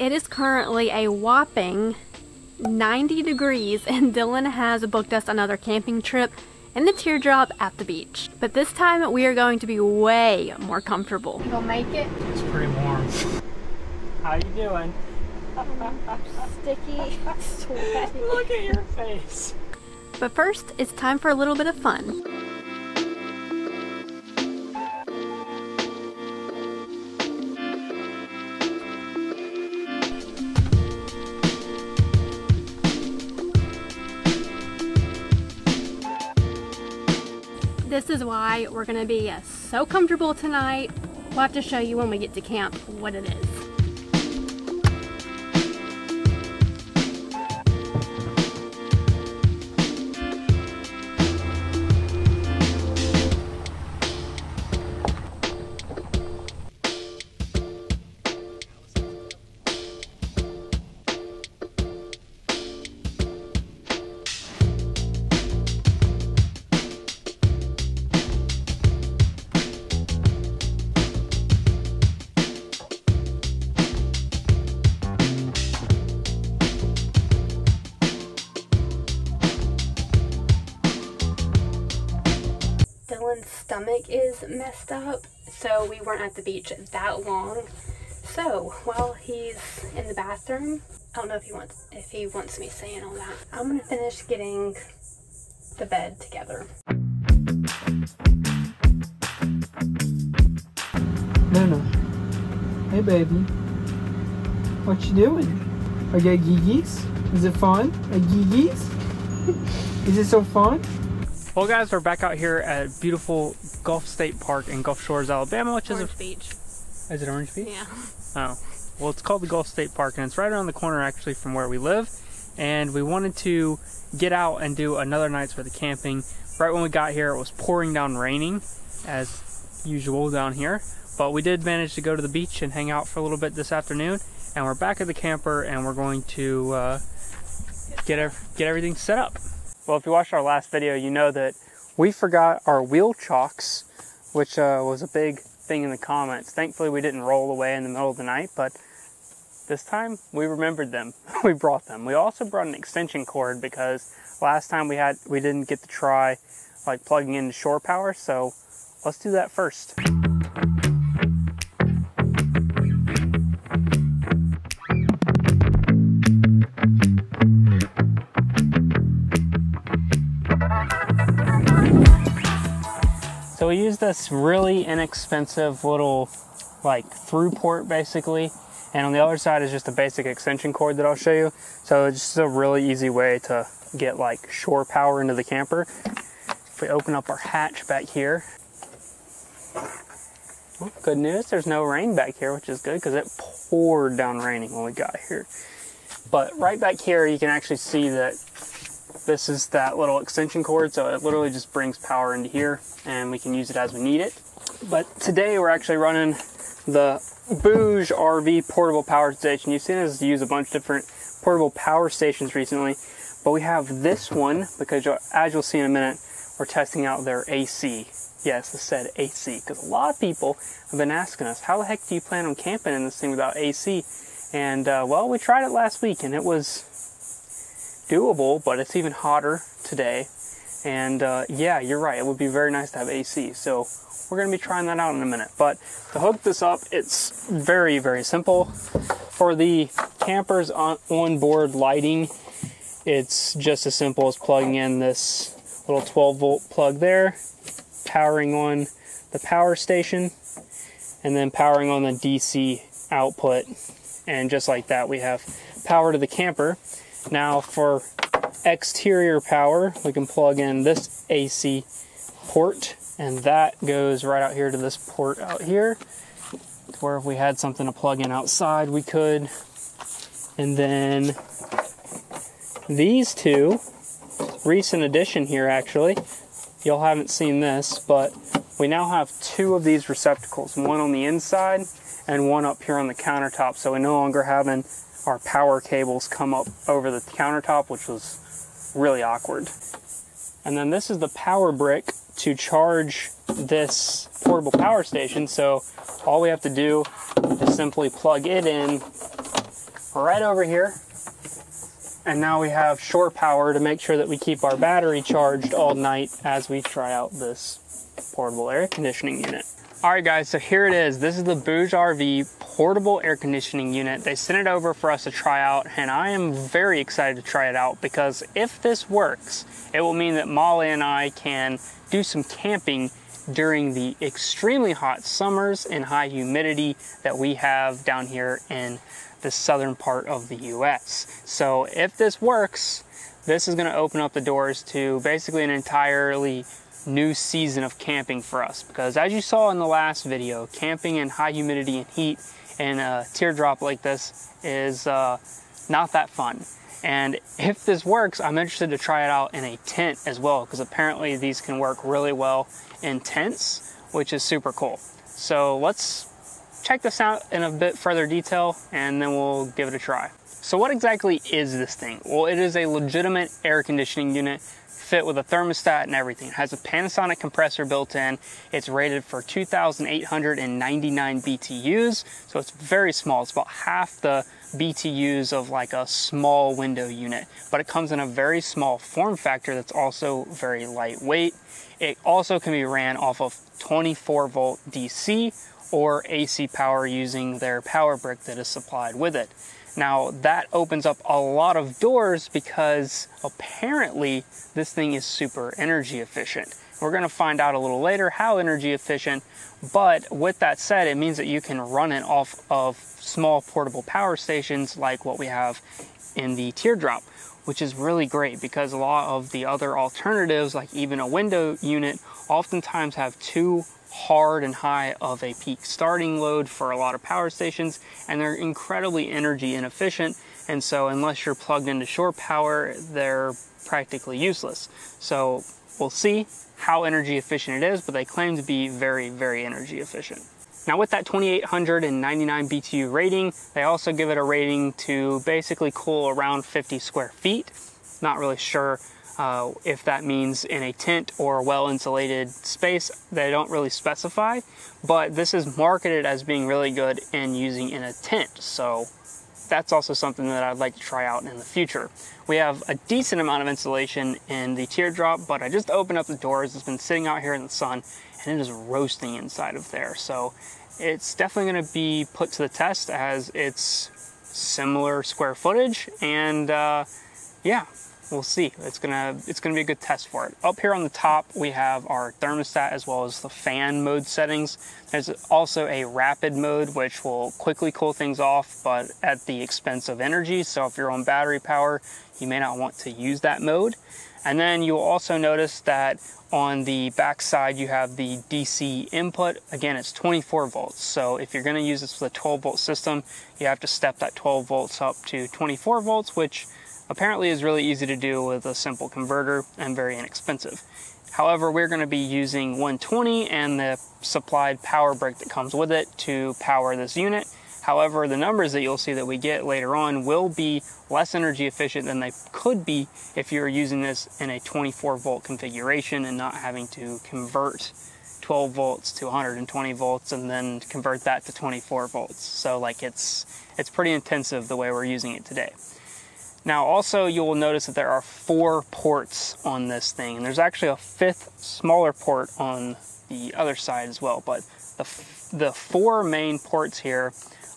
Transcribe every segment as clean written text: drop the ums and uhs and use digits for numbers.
It is currently a whopping 90 degrees and Dylan has booked us another camping trip in the Teardrop at the beach. But this time we are going to be way more comfortable. You'll make it? It's pretty warm. How you doing? Sticky, sweaty. Look at your face. But first, it's time for a little bit of fun. This is why we're gonna be so comfortable tonight. We'll have to show you when we get to camp what it is. Dylan's stomach is messed up, so we weren't at the beach that long. So while he's in the bathroom, I don't know if he wants me saying all that. I'm gonna finish getting the bed together. Luna, hey baby, what you doing? Are you giggies? Is it fun? Are giggies? Is it so fun? Well guys, we're back out here at beautiful Gulf State Park in Gulf Shores, Alabama, which Orange Beach. Is it Orange Beach? Yeah. Oh, well it's called the Gulf State Park and it's right around the corner actually from where we live. And we wanted to get out and do another night's worth of camping. Right when we got here it was pouring down raining as usual down here. But we did manage to go to the beach and hang out for a little bit this afternoon. And we're back at the camper and we're going to get everything set up. Well, if you watched our last video, you know that we forgot our wheel chocks, which was a big thing in the comments. Thankfully, we didn't roll away in the middle of the night, but this time we remembered them. We brought them. We also brought an extension cord because last time we didn't get to try like plugging into shore power, so let's do that first. So we use this really inexpensive little like through port basically, and on the other side is just a basic extension cord that I'll show you. So it's just a really easy way to get like shore power into the camper. If we open up our hatch back here, well, good news, there's no rain back here, which is good because it poured down raining when we got here. But right back here you can actually see that this is that little extension cord, so it literally just brings power into here and we can use it as we need it. But today we're actually running the BougeRV Portable Power Station. You've seen us use a bunch of different portable power stations recently, but we have this one because as you'll see in a minute, we're testing out their AC. Yes, I said AC, because a lot of people have been asking us, how the heck do you plan on camping in this thing without AC? And well, we tried it last week and it was doable, but it's even hotter today. And yeah, you're right, it would be very nice to have AC. So we're going to be trying that out in a minute. But to hook this up, it's very, very simple. For the camper's onboard lighting, it's just as simple as plugging in this little 12-volt plug there, powering on the power station, and then powering on the DC output. And just like that, we have power to the camper. Now for exterior power, we can plug in this AC port, and that goes right out here to this port out here, where if we had something to plug in outside, we could. And then these two, recent addition here actually, y'all haven't seen this, but we now have two of these receptacles, one on the inside and one up here on the countertop, so we're no longer having our power cables come up over the countertop, which was really awkward. And then this is the power brick to charge this portable power station, so all we have to do is simply plug it in right over here. And now we have shore power to make sure that we keep our battery charged all night as we try out this portable air conditioning unit. All right guys, so here it is. This is the BougeRV portable air conditioning unit. They sent it over for us to try out, and I am very excited to try it out because if this works, it will mean that Molly and I can do some camping during the extremely hot summers and high humidity that we have down here in the southern part of the US. So if this works, this is going to open up the doors to basically an entirely new season of camping for us, because as you saw in the last video, camping in high humidity and heat in a teardrop like this is not that fun. And if this works, I'm interested to try it out in a tent as well, because apparently these can work really well in tents, which is super cool. So let's check this out in a bit further detail and then we'll give it a try. So what exactly is this thing? Well, it is a legitimate air conditioning unit, fit with a thermostat and everything. It has a Panasonic compressor built in. It's rated for 2,899 BTUs, so it's very small. It's about half the BTUs of like a small window unit, but it comes in a very small form factor that's also very lightweight. It also can be ran off of 24 volt DC or AC power using their power brick that is supplied with it. Now that opens up a lot of doors because apparently this thing is super energy efficient. We're going to find out a little later how energy efficient, but with that said, it means that you can run it off of small portable power stations like what we have in the Teardrop, which is really great because a lot of the other alternatives, like even a window unit, oftentimes have too hard and high of a peak starting load for a lot of power stations, and they're incredibly energy inefficient, and so unless you're plugged into shore power, they're practically useless. So we'll see how energy efficient it is, but they claim to be very, very energy efficient. Now with that 2,899 BTU rating, they also give it a rating to basically cool around 50 square feet. Not really sure if that means in a tent or a well-insulated space. They don't really specify, but this is marketed as being really good in using in a tent, so that's also something that I'd like to try out in the future. We have a decent amount of insulation in the Teardrop, but I just opened up the doors. It's been sitting out here in the sun and it is roasting inside of there, so it's definitely going to be put to the test as it's similar square footage, and yeah, we'll see. It's gonna be a good test for it. Up here on the top, we have our thermostat as well as the fan mode settings. There's also a rapid mode, which will quickly cool things off, but at the expense of energy. So if you're on battery power, you may not want to use that mode. And then you'll also notice that on the back side, you have the DC input. Again, it's 24 volts. So if you're gonna use this with a 12 volt system, you have to step that 12 volts up to 24 volts, which apparently is really easy to do with a simple converter and very inexpensive. However, we're going to be using 120 and the supplied power brick that comes with it to power this unit. However, the numbers that you'll see that we get later on will be less energy efficient than they could be if you're using this in a 24 volt configuration and not having to convert 12 volts to 120 volts and then convert that to 24 volts. So like it's pretty intensive the way we're using it today. Now also you will notice that there are 4 ports on this thing, and there's actually a 5th smaller port on the other side as well, but the 4 main ports here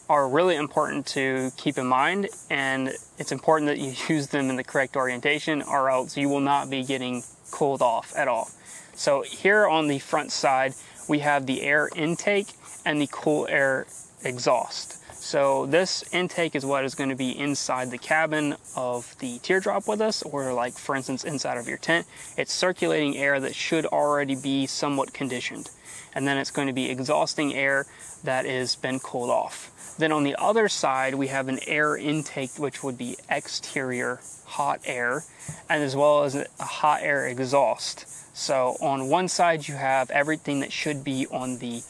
are really important to keep in mind, and it's important that you use them in the correct orientation or else you will not be getting cooled off at all. So here on the front side we have the air intake and the cool air exhaust. So this intake is what is going to be inside the cabin of the Teardrop with us, or like for instance inside of your tent. It's circulating air that should already be somewhat conditioned, and then it's going to be exhausting air that has been cooled off. Then on the other side we have an air intake, which would be exterior hot air, and as well as a hot air exhaust. So on one side you have everything that should be on the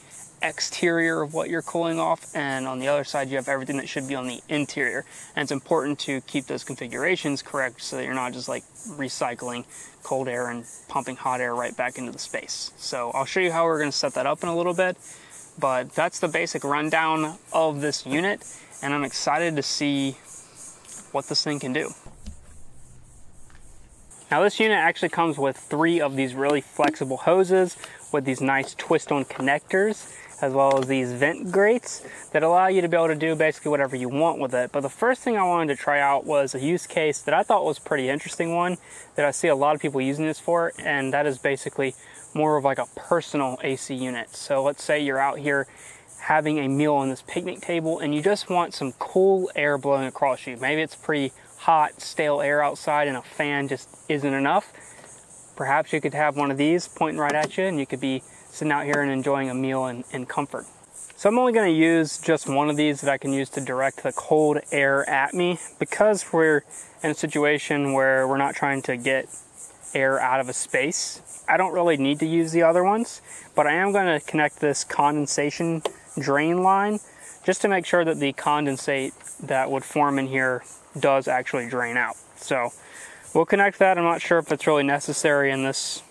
exterior of what you're cooling off, and on the other side you have everything that should be on the interior. And it's important to keep those configurations correct so that you're not just like recycling cold air and pumping hot air right back into the space. So I'll show you how we're going to set that up in a little bit, but that's the basic rundown of this unit, and I'm excited to see what this thing can do. Now this unit actually comes with 3 of these really flexible hoses with these nice twist-on connectors, as well as these vent grates that allow you to be able to do basically whatever you want with it. But the first thing I wanted to try out was a use case that I thought was a pretty interesting one that I see a lot of people using this for, and that is basically more of like a personal AC unit. So let's say you're out here having a meal on this picnic table and you just want some cool air blowing across you. Maybe it's pretty hot, stale air outside and a fan just isn't enough. Perhaps you could have one of these pointing right at you and you could be sitting out here and enjoying a meal in comfort. So I'm only going to use just one of these that I can use to direct the cold air at me, because we're in a situation where we're not trying to get air out of a space. I don't really need to use the other ones, but I am going to connect this condensation drain line just to make sure that the condensate that would form in here does actually drain out. So we'll connect that. I'm not sure if it's really necessary in this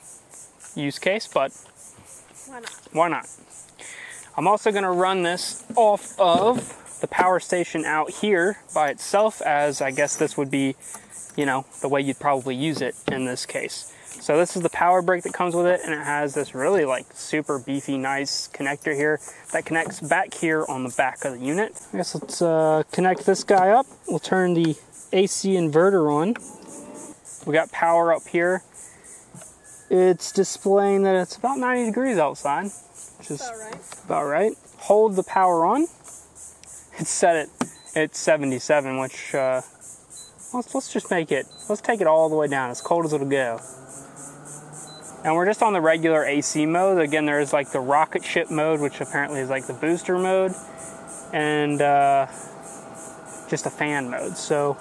use case, but why not? I'm also going to run this off of the power station out here by itself, as I guess this would be, you know, the way you'd probably use it in this case. So this is the power brick that comes with it, and it has this really like super beefy nice connector here that connects back here on the back of the unit. I guess let's connect this guy up. We'll turn the AC inverter on. We got power up here. It's displaying that it's about 90 degrees outside, which is about right. Hold the power on. It's set at 77, which let's just make it, let's take it all the way down, as cold as it'll go. And we're just on the regular AC mode. Again, there's like the rocket ship mode, which apparently is like the booster mode, and just a fan mode. So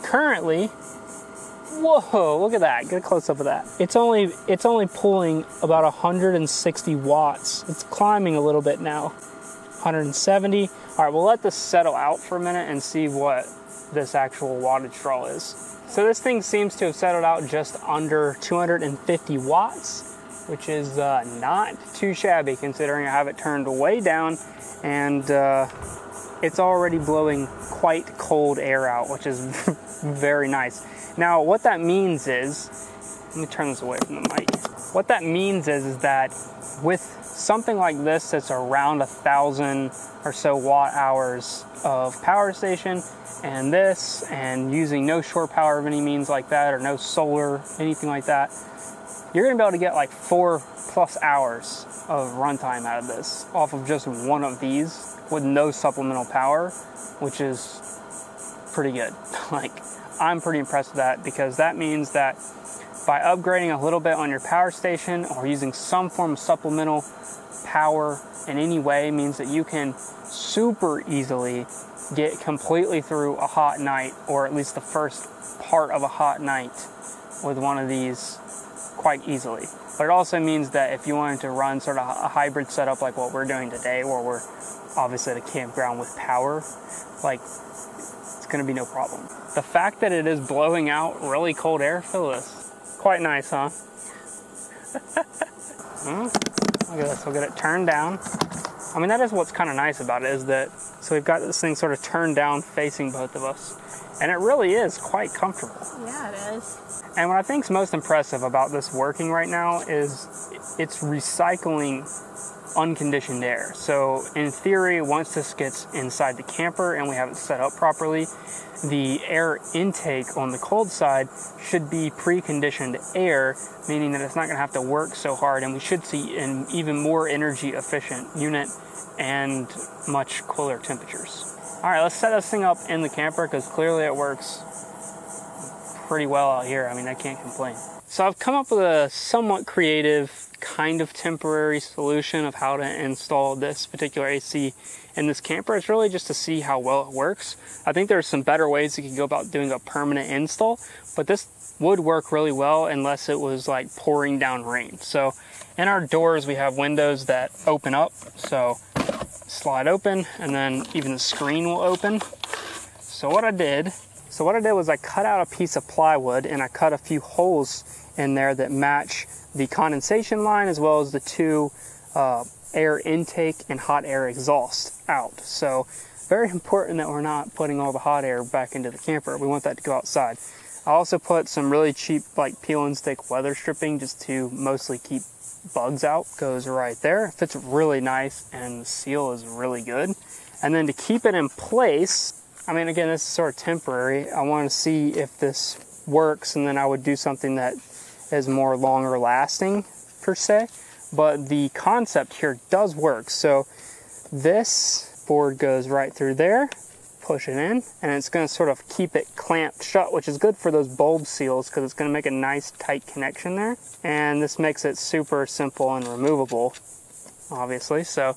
currently, whoa, look at that, get a close up of that. It's only pulling about 160 watts. It's climbing a little bit now, 170. All right, we'll let this settle out for a minute and see what this actual wattage draw is. So this thing seems to have settled out just under 250 watts, which is not too shabby considering I have it turned way down, and it's already blowing quite cold air out, which is very nice. Now what that means is, let me turn this away from the mic. What that means is that with something like this that's around 1,000 or so watt hours of power station, and this, and using no shore power of any means like that, or no solar, anything like that, you're gonna be able to get like 4+ hours of runtime out of this off of just one of these with no supplemental power, which is pretty good. Like, I'm pretty impressed with that, because that means that by upgrading a little bit on your power station or using some form of supplemental power in any way means that you can super easily get completely through a hot night, or at least the first part of a hot night, with one of these quite easily. But it also means that if you wanted to run sort of a hybrid setup like what we're doing today, where we're obviously at a campground with power, like, it's going to be no problem. The fact that it is blowing out really cold air, feel this. Quite nice, huh? Look at this, we'll get it turned down. I mean, that is what's kind of nice about it, is that, so we've got this thing sort of turned down facing both of us, and it really is quite comfortable. Yeah, it is. And what I think is most impressive about this working right now is it's recycling unconditioned air. So in theory, once this gets inside the camper and we have it set up properly, the air intake on the cold side should be preconditioned air, meaning that it's not going to have to work so hard, and we should see an even more energy efficient unit and much cooler temperatures. All right, let's set this thing up in the camper, because clearly it works pretty well out here. I mean, I can't complain. So I've come up with a somewhat creative, kind of temporary solution of how to install this particular AC in this camper. It's really just to see how well it works. I think there's some better ways you can go about doing a permanent install, but this would work really well unless it was like pouring down rain. So in our doors, we have windows that open up. So slide open, and then even the screen will open. So what I did was I cut out a piece of plywood, and I cut a few holes in there that match the condensation line as well as the two air intake and hot air exhaust out. So very important that we're not putting all the hot air back into the camper. We want that to go outside. I also put some really cheap like peel and stick weather stripping just to mostly keep bugs out. Goes right there. It fits really nice and the seal is really good. And then to keep it in place, I mean, again, this is sort of temporary. I want to see if this works, and then I would do something that is more longer lasting per se. But the concept here does work. So this board goes right through there, push it in, and it's going to sort of keep it clamped shut, which is good for those bulb seals because it's going to make a nice tight connection there. And this makes it super simple and removable, obviously. So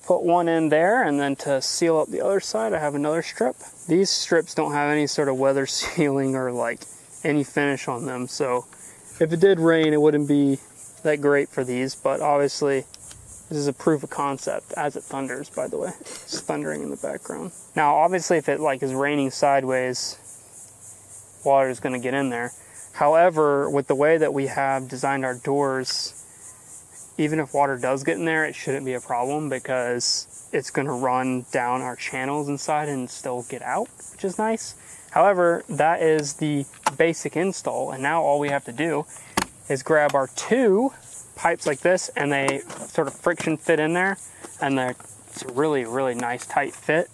put one in there, and then to seal up the other side, I have another strip. These strips don't have any sort of weather sealing or like any finish on them. So if it did rain, it wouldn't be that great for these, but obviously this is a proof of concept as it thunders, by the way. It's thundering in the background. Now, obviously, if it like is raining sideways, water is going to get in there. However, with the way that we have designed our doors, even if water does get in there, it shouldn't be a problem because it's going to run down our channels inside and still get out, which is nice. However, that is the basic install, and now all we have to do is grab our two pipes like this, and they sort of friction fit in there, and it's a really, really nice tight fit.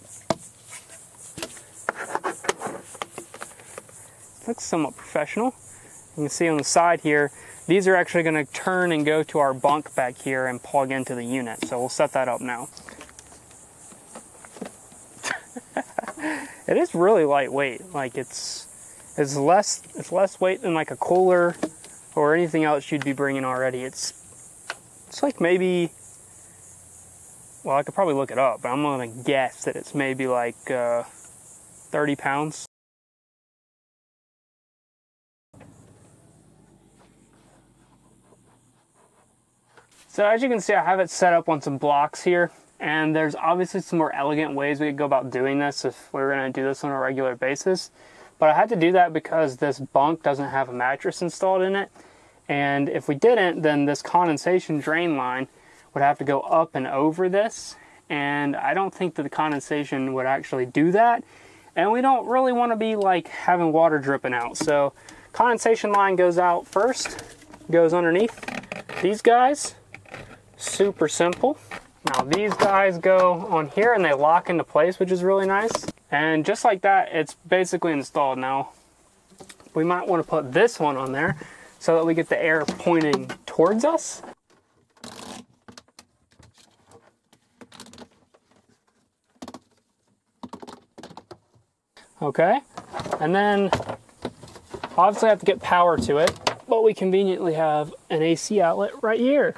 Looks somewhat professional. You can see on the side here, these are actually going to turn and go to our bunk back here and plug into the unit. So we'll set that up now. It is really lightweight. Like it's less weight than like a cooler or anything else you'd be bringing already. It's like maybe, well, I could probably look it up, but I'm gonna guess that it's maybe like 30 pounds. So as you can see, I have it set up on some blocks here, and there's obviously some more elegant ways we could go about doing this if we were gonna do this on a regular basis. But I had to do that because this bunk doesn't have a mattress installed in it. And if we didn't, then this condensation drain line would have to go up and over this. And I don't think that the condensation would actually do that. And we don't really want to be like having water dripping out. So condensation line goes out first, goes underneath these guys. Super simple. Now these guys go on here and they lock into place, which is really nice. And just like that, it's basically installed. Now, we might want to put this one on there so that we get the air pointing towards us. Okay, and then obviously I have to get power to it, but we conveniently have an AC outlet right here.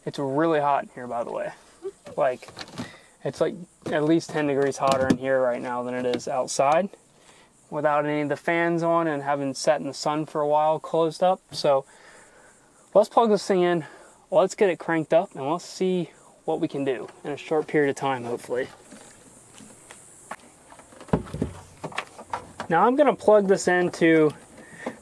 It's really hot in here, by the way. Like, it's like at least 10 degrees hotter in here right now than it is outside without any of the fans on and having sat in the sun for a while closed up. So let's plug this thing in, let's get it cranked up, and let's see what we can do in a short period of time, hopefully. Now I'm going to plug this into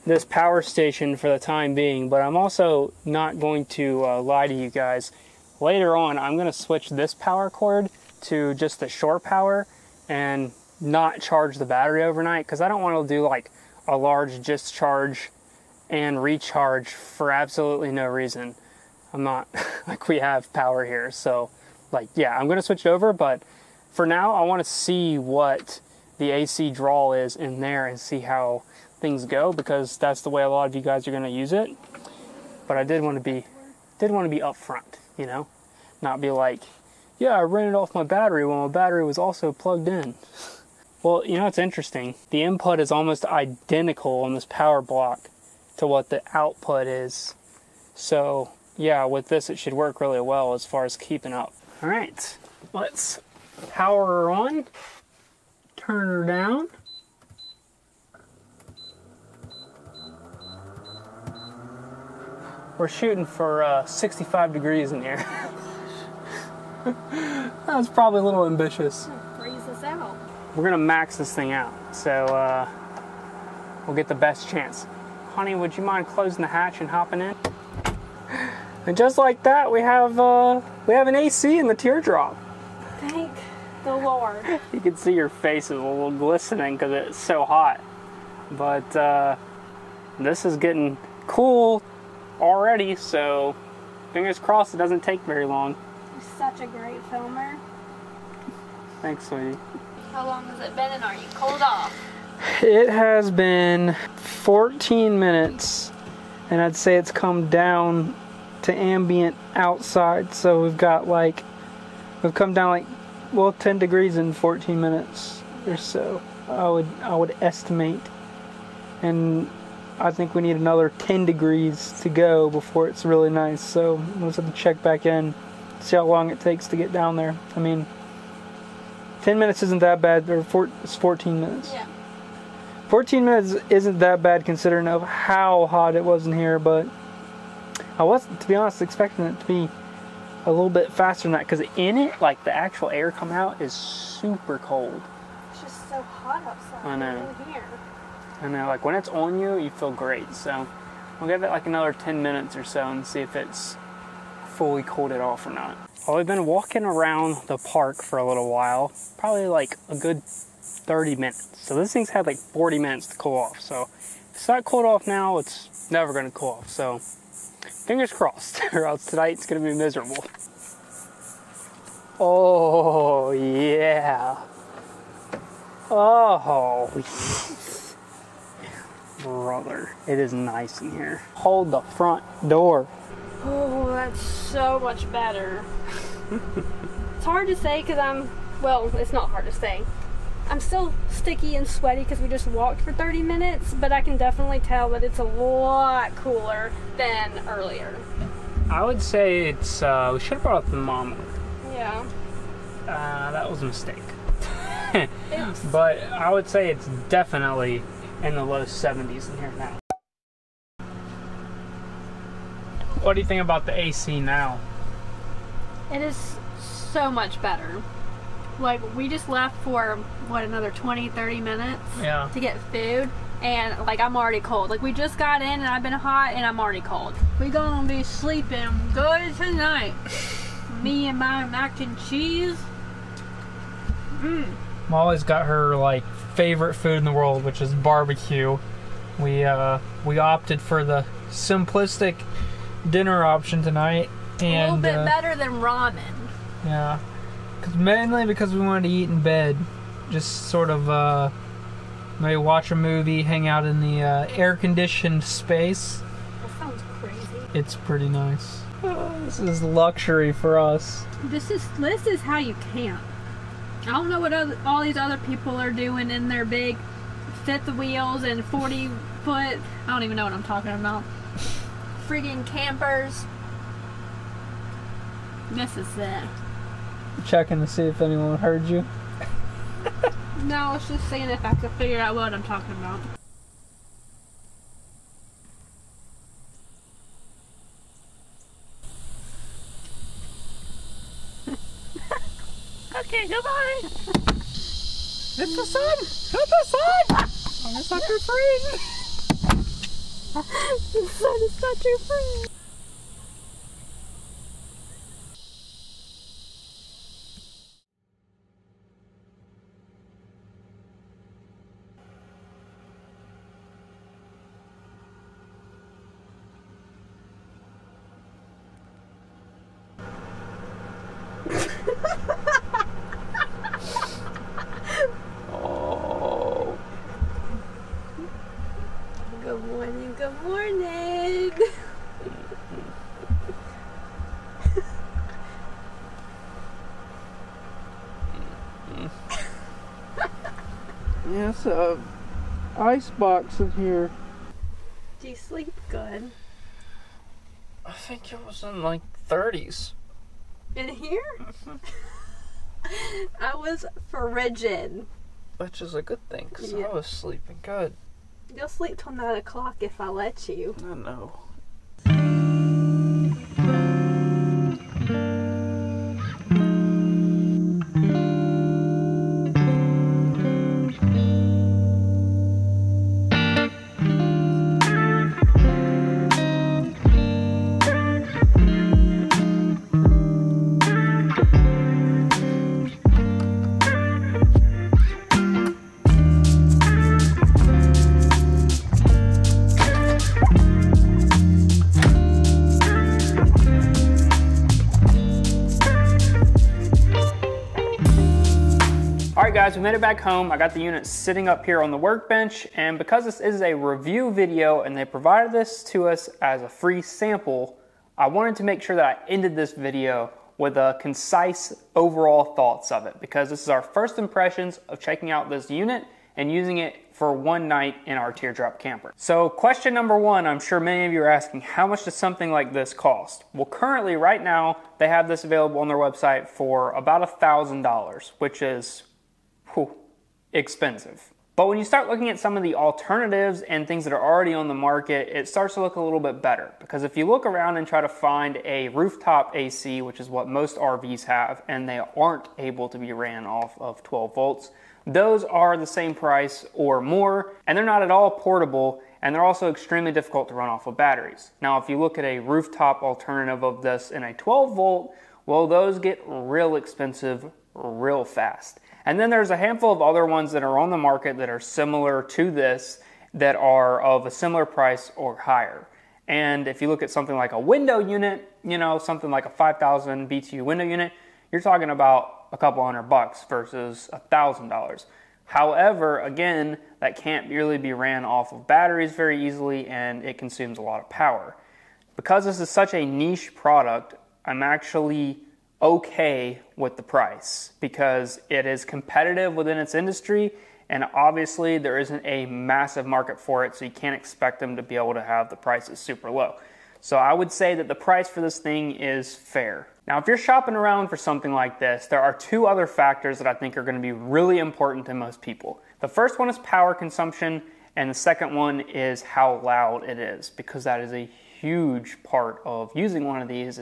this power station for the time being, but I'm also not going to lie to you guys. Later on, I'm going to switch this power cord to just the shore power and not charge the battery overnight, because I don't want to do like a large discharge and recharge for absolutely no reason. I'm not like, we have power here, so like, yeah, I'm going to switch it over, but for now I want to see what the AC draw is in there and see how things go, because that's the way a lot of you guys are going to use it. But I did want to be upfront, you know, not be like, yeah, I ran it off my battery when my battery was also plugged in. Well, you know, it's interesting. The input is almost identical on this power block to what the output is. So yeah, with this it should work really well as far as keeping up. All right, let's power her on, turn her down. We're shooting for 65 degrees in here. That's probably a little ambitious. Freeze us out. We're gonna max this thing out, so we'll get the best chance. Honey, would you mind closing the hatch and hopping in? And just like that, we have an AC in the Teardrop. Dang, the Lord. You can see your face is a little glistening because it's so hot. But this is getting cool already, so fingers crossed it doesn't take very long. You're such a great filmer. Thanks, sweetie. How long has it been and are you cooled off? It has been 14 minutes, and I'd say it's come down to ambient outside, so we've come down like, well, 10 degrees in 14 minutes or so, I would estimate. And I think we need another 10 degrees to go before it's really nice, so we'll just have to check back in, see how long it takes to get down there. I mean, 10 minutes isn't that bad, or it's 14 minutes. Yeah. 14 minutes isn't that bad considering of how hot it was in here, but I was, to be honest, expecting it to be a little bit faster than that, because in it, like, the actual air coming out is super cold. It's just so hot outside. I know. In here. I know, like, when it's on you, you feel great, so we'll give it like another 10 minutes or so and see if it's fully cooled it off or not. Well, we've been walking around the park for a little while, probably like a good 30 minutes. So this thing's had like 40 minutes to cool off. So if it's not cooled off now, it's never going to cool off. So fingers crossed, or else tonight it's going to be miserable. Oh, yeah. Oh, brother, it is nice in here. Hold the front door. Oh, that's so much better. It's hard to say because well, it's not hard to say. I'm still sticky and sweaty because we just walked for 30 minutes, but I can definitely tell that it's a lot cooler than earlier. I would say it's, we should have brought up the thermometer. Yeah. That was a mistake. But I would say it's definitely in the low 70s in here now. What do you think about the AC now? It is so much better. Like, we just left for, what, another 20, 30 minutes to get food, and, like, I'm already cold. Like, we just got in, and I've been hot, and I'm already cold. We're gonna be sleeping good tonight. Me and my mac and cheese. Molly's got her, like, favorite food in the world, which is barbecue. We opted for the simplistic dinner option tonight. And, a little bit better than ramen. Yeah. Mainly because we wanted to eat in bed. Just sort of, maybe watch a movie, hang out in the air-conditioned space. That sounds crazy. It's pretty nice. This is luxury for us. This is how you camp. I don't know what all these other people are doing in their big fifth wheels and 40-foot. I don't even know what I'm talking about. Friggin' campers. This is it. Checking to see if anyone heard you. No, I was just saying if I could figure out what I'm talking about. Okay, goodbye. It's the sun. It's the sun. I'm gonna set you free. The sun is set you free. Oh. Good morning, good morning. Yes, ice box in here. Do you sleep good? I think it was in like 30s. In here? I was frigid. Which is a good thing, because Yeah. I was sleeping good. You'll sleep till 9 o'clock if I let you. I know. guys, we made it back home. I got the unit sitting up here on the workbench, and because this is a review video and they provided this to us as a free sample, I wanted to make sure that I ended this video with a concise overall thoughts of it, because this is our first impressions of checking out this unit and using it for one night in our Teardrop camper. So question number one, I'm sure many of you are asking, how much does something like this cost? Well, currently right now, they have this available on their website for about $1,000, which is expensive. But when you start looking at some of the alternatives and things that are already on the market, it starts to look a little bit better. Because if you look around and try to find a rooftop AC, which is what most RVs have, and they aren't able to be ran off of 12 volts, those are the same price or more, and they're not at all portable, and they're also extremely difficult to run off of batteries. Now, if you look at a rooftop alternative of this in a 12 volt, well, those get real expensive real fast. And then there's a handful of other ones that are on the market that are similar to this, that are of a similar price or higher. And if you look at something like a window unit, you know, something like a 5,000 BTU window unit, you're talking about a couple $100 versus $1,000. However, again, that can't really be ran off of batteries very easily, and it consumes a lot of power. Because this is such a niche product, I'm actually okay with the price because it is competitive within its industry, and obviously there isn't a massive market for it, so you can't expect them to be able to have the prices super low. So I would say that the price for this thing is fair. Now, if you're shopping around for something like this, there are two other factors that I think are going to be really important to most people. The first one is power consumption, and the second one is how loud it is, because that is a huge part of using one of these.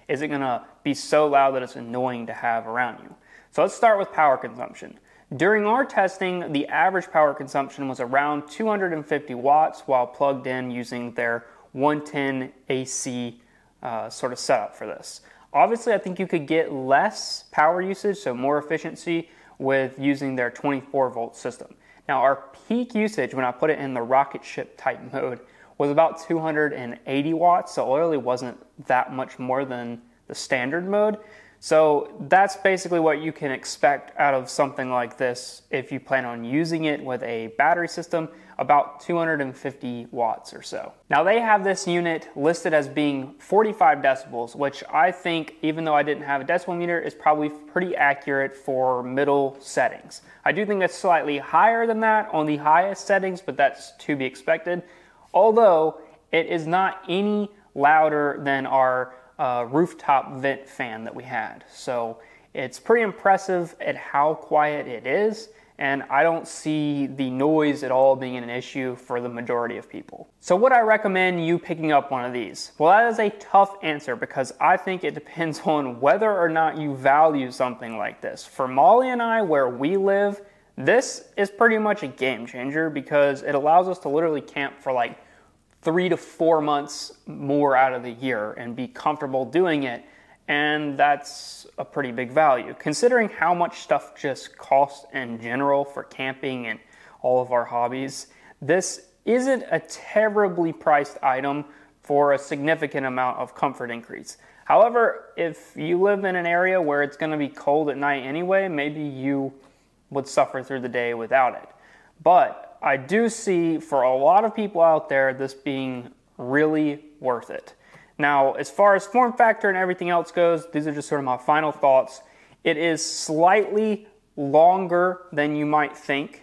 Is it going to be so loud that it's annoying to have around you? So let's start with power consumption. During our testing, the average power consumption was around 250 watts while plugged in using their 110 AC sort of setup for this. Obviously, I think you could get less power usage, so more efficiency, with using their 24 volt system. Now, our peak usage when I put it in the rocket ship type mode was about 280 watts, so it really wasn't that much more than the standard mode. So that's basically what you can expect out of something like this if you plan on using it with a battery system, about 250 watts or so. Now, they have this unit listed as being 45 decibels, which I think, even though I didn't have a decibel meter, is probably pretty accurate for middle settings. I do think that's slightly higher than that on the highest settings, but that's to be expected. Although it is not any louder than our rooftop vent fan that we had. So it's pretty impressive at how quiet it is, and I don't see the noise at all being an issue for the majority of people. So would I recommend you picking up one of these? Well, that is a tough answer because I think it depends on whether or not you value something like this. For Molly and I, where we live, this is pretty much a game changer because it allows us to literally camp for like 3 to 4 months more out of the year and be comfortable doing it. And that's a pretty big value. Considering how much stuff just costs in general for camping and all of our hobbies, this isn't a terribly priced item for a significant amount of comfort increase. However, if you live in an area where it's going to be cold at night anyway, maybe you would suffer through the day without it. But I do see for a lot of people out there this being really worth it. Now, as far as form factor and everything else goes, these are just sort of my final thoughts. It is slightly longer than you might think,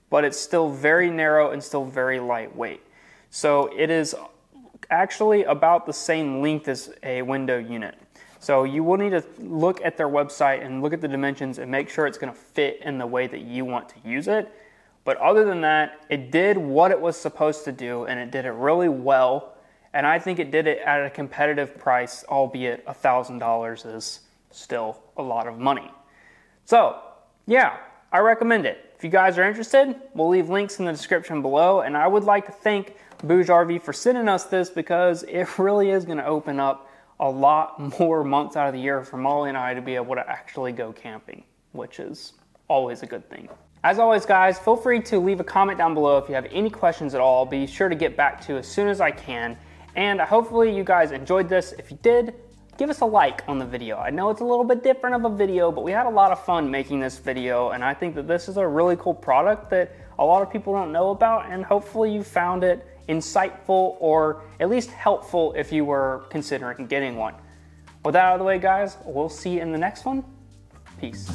but it's still very narrow and still very lightweight. So it is actually about the same length as a window unit. So you will need to look at their website and look at the dimensions and make sure it's going to fit in the way that you want to use it. But other than that, it did what it was supposed to do, and it did it really well. And I think it did it at a competitive price, albeit $1,000 is still a lot of money. So, yeah, I recommend it. If you guys are interested, we'll leave links in the description below. And I would like to thank BougeRV for sending us this because it really is going to open up a lot more months out of the year for Molly and I to be able to actually go camping, which is always a good thing. As always, guys, feel free to leave a comment down below if you have any questions at all. I'll be sure to get back to you as soon as I can. And hopefully you guys enjoyed this. If you did, give us a like on the video. I know it's a little bit different of a video, but we had a lot of fun making this video, and I think that this is a really cool product that a lot of people don't know about, and hopefully you found it insightful or at least helpful if you were considering getting one. With that out of the way, guys, we'll see you in the next one. Peace.